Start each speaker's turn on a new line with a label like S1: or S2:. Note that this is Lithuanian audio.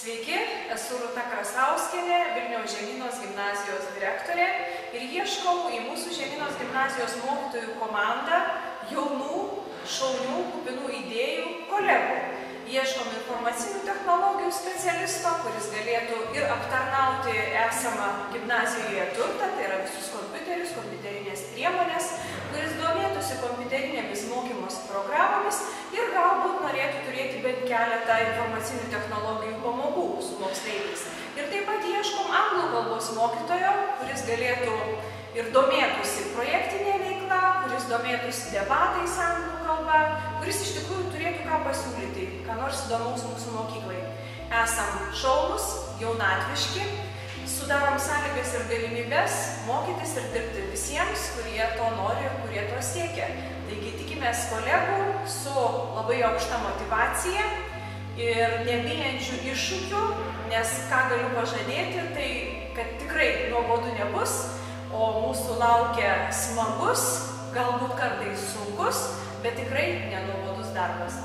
S1: Sveiki, esu Rūta Krasauskienė, Vilniaus Žemynos gimnazijos direktorė ir ieškau į mūsų Žemynos gimnazijos mokytojų komandą jaunų, šaunių, kupinų idėjų kolegų. Ieškom informacinių technologijų specialisto, kuris galėtų ir aptarnauti esamą gimnazijoje turtą, tai yra visus kompiuterius, kompiuterinės priemonės, kuris domėtųsi kompiuterinėmis mokymosi programomis ir galbūt norėtų turėti bent keletą informacinių technologijų pamokų su moksleiviais. Ir taip pat ieškom anglų kalbos mokytojo, kuris galėtų ir domėtųsi projektinė veikla, kuris domėtųsi debatais anglų kalba, kuris iš tikrųjų turėtų ką pasiūlyti, ką nors įdomaus mūsų mokyklai. Esam šaunūs, jaunatviški, sudarom sąlygas ir galimybės mokytis ir dirbti visiems, kurie to nori ir kurie to siekia. Taigi tikimės kolegų su labai aukšta motyvacija ir nebijančių iššūkių, nes ką galiu pažadėti, tai kad tikrai nuobodu nebus, o mūsų laukia smagus, galbūt kartais sunkus, bet tikrai nenuobodus darbas.